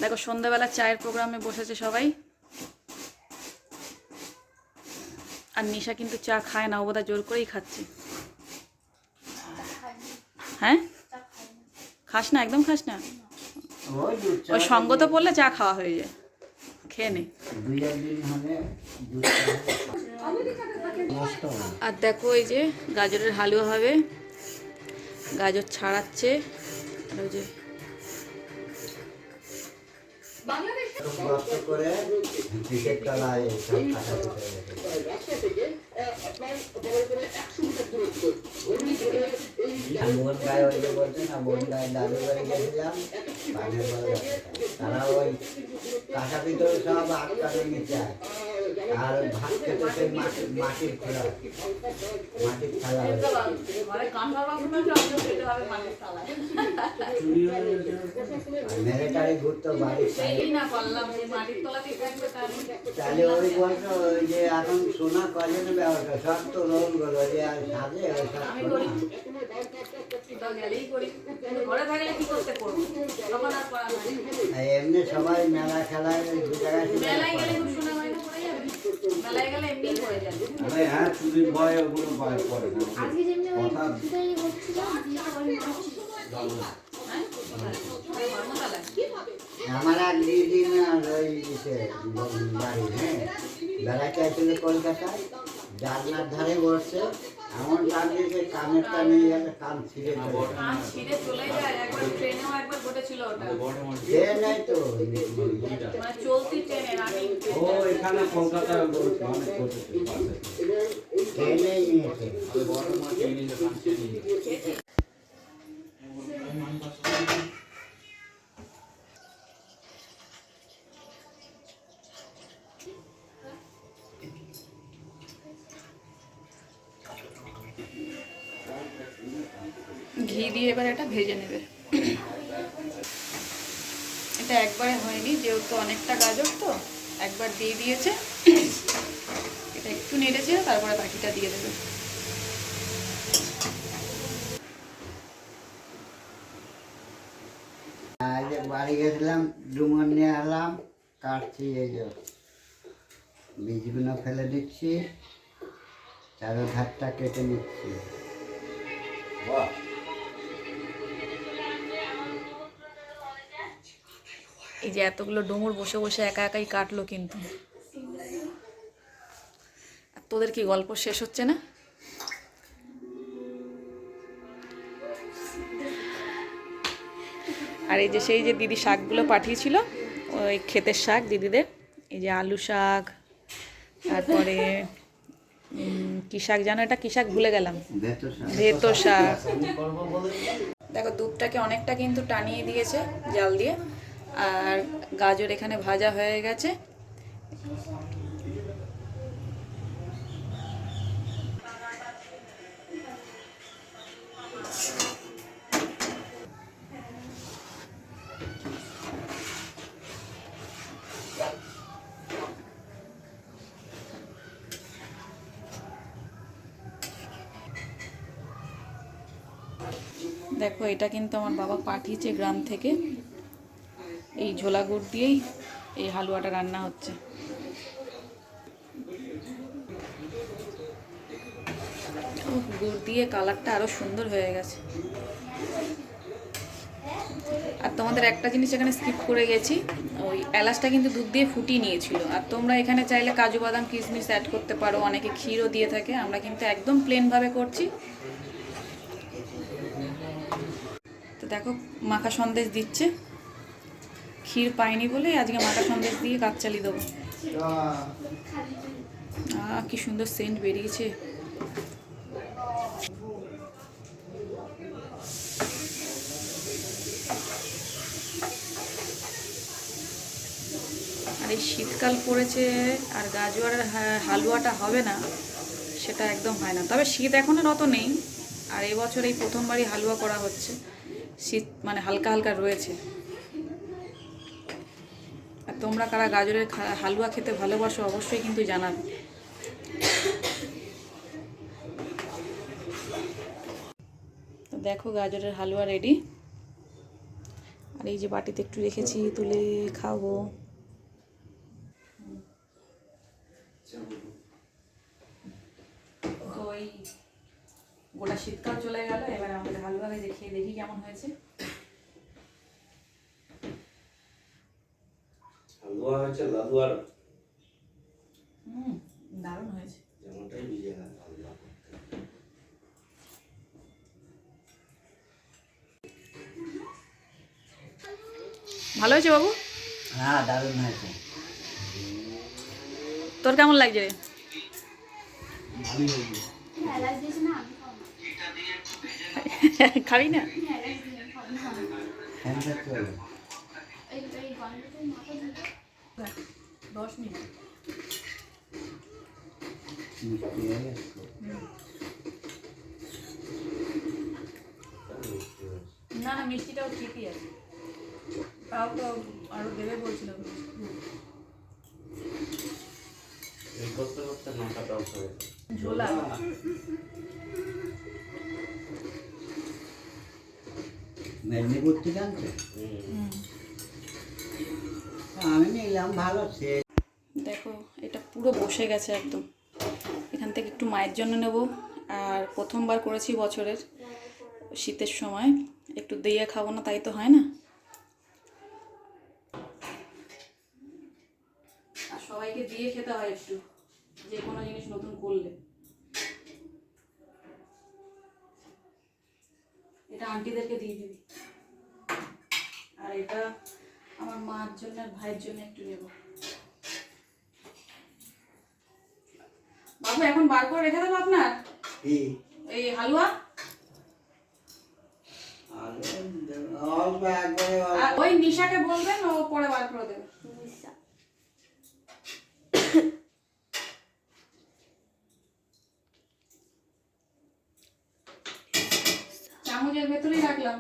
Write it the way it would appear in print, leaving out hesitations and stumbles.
দেখো সন্ধ্যাবেলা চায়ের প্রোগ্রামে বসেছে সবাই। আর নিশা কিন্তু চা খায় না, ও বোধহয় জোর করেই খাচ্ছে। হ্যাঁ, খাস না, একদম খাস না। ওই সঙ্গ তো পড়লে চা খাওয়া হয়ে যায়, খেয়ে নে। আর দেখো এই যে গাজরের হালুয়া হবে, গাজর ছাড়াচ্ছে। আর ওই যে মন গায়ে ওই যে বলছে না, মন গায়ে দাদু করে গেছিলাম, তারা ওই কাঁচা ভিতরে সব আটকানো নিচে, আর ভাত খেতে সেই মাটির খোলা, মাটির থালা মেরেটারি ঘুরতো বাড়ি। তাহলে ওই বলতো ওই যে এখন সোনা কজনে ব্যবহার সব তো রোল গুলো যে আর সাজে ওই সব এমনি সবাই মেলা খেলায় দু জায়গায় হ্যাঁ চুরির ভয় ওগুলো ভয় করে আমার এক দিদিন ওই বাড়ি হ্যাঁ বেড়াতে আসলে কলকাতায়, জানলার ধারে বসছে, এমন টান দিয়েছে কানের টানে একটা কান ছিঁড়ে চলে নেই তো ও এখানে কলকাতায় ট্রেনেই নিয়েছে। ঘি দিয়ে এবার এটা ভেজে নেবে। এটা একবারে হয়নি, যেহেতু অনেকটা গাজর তো একবার দিয়ে দিয়েছে। এটা একটু নেড়েছে, তারপরে বাকিটা দিয়ে দেবে। বাড়ি গেছিলাম, ডুমন নিয়ে এলাম, কাটছি, এই যে বীজগুলো ফেলে দিচ্ছি, চারো ধারটা কেটে নিচ্ছি। এই যে এতগুলো ডুমুর বসে বসে একা একাই কাটলো, কিন্তু তোদের কি গল্প শেষ হচ্ছে না? আর এই যে সেই যে দিদি শাকগুলো পাঠিয়েছিল, ওই ক্ষেতের শাক দিদিদের, এই যে আলু শাক, তারপরে কি শাক জানো, এটা কি শাক ভুলে গেলাম, ভেতো শাক। দেখো দুধটাকে অনেকটা কিন্তু টানিয়ে দিয়েছে জাল দিয়ে। আর গাজর এখানে ভাজা হয়ে গেছে। দেখো এটা কিন্তু আমার বাবা পাঠিয়েছে গ্রাম থেকে। এই ঝোলা গুড় দিয়েই এই হালুয়াটা রান্না হচ্ছে। গুড় দিয়ে কালারটা আরো সুন্দর হয়ে গেছে। আর তোমাদের একটা জিনিস এখানে স্কিপ করে গেছি, ওই এলাচটা কিন্তু দুধ দিয়ে ফুটিয়ে নিয়েছিল। আর তোমরা এখানে চাইলে কাজু বাদাম কিশমিশ অ্যাড করতে পারো, অনেকে ক্ষীরও দিয়ে থাকে। আমরা কিন্তু একদম প্লেনভাবে করছি। তো দেখো মাখা সন্দেশ দিচ্ছে, ক্ষীর পাইনি বলে আজকে মাখা সন্দেশ দিয়ে কাজ চালিয়ে দেবো। কি সুন্দর সেন্ট বেরিয়েছে। আর এই শীতকাল পড়েছে, আর গাজরের হালুয়াটা হবে না সেটা একদম হয় না। তবে শীত এখনো অত নেই, আর এবছর এই প্রথমবারই হালুয়া করা হচ্ছে। শীত মানে হালকা হালকা রয়েছে। আর তোমরা কারা গাজরের হালুয়া খেতে ভালোবাসো অবশ্যই কিন্তু জানাবে। তো দেখো গাজরের হালুয়া রেডি। আর এই যে বাটিতে একটু রেখেছি, তুলে খাবো। তো এই গোটা শীতকাল চলে গেল, এবার আমাদের হালুয়া ভেজে খেয়ে দেখি কেমন হয়েছে। হালুয়া হয়েছে লালুয়ার দারুণ হয়েছে। যেমনটাই ভিজে গেল হালুয়া। ভালো হয়েছে বাবু? হ্যাঁ, দারুণ হয়েছে। তোর কেমন লাগছে রে? ভালোই হয়েছে। খাবি না? ফ্যানটা চলে। 10 মিনিট। মিষ্টি হয়ে গেছে। না না, মিষ্টিটাও ঠিকই আছে, তাও তো আরো দেবে বলছিল। এই করতে করতে মাথা টক হয়েছে। ঝোলা মেদিনীপুর থেকে আনছে? আমি নিলাম, ভালো সে। দেখো, এটা পুরো বসে গেছে একদম। এখান থেকে একটু মায়ের জন্য নেব, আর প্রথমবার করেছি বছরের শীতের সময়, একটু দিয়ে খাবো না তাই তো হয় না। আর সবাইকে দিয়ে খেতে হয় একটু, যে কোনো জিনিস নতুন করলে। এটা আন্টিদেরকে দিয়ে দিবি, আর এটা আমার মার জন্য আর ভাইয়ের জন্য একটু নেব। বাবু এখন বার করে রেখে দেবো আপনার কি? এই হালুয়া। অল্প একবারে আর ওই নিশাকে বলবেন, ও পরে বার করে দেবে। চামচের ভেতরেই রাখলাম।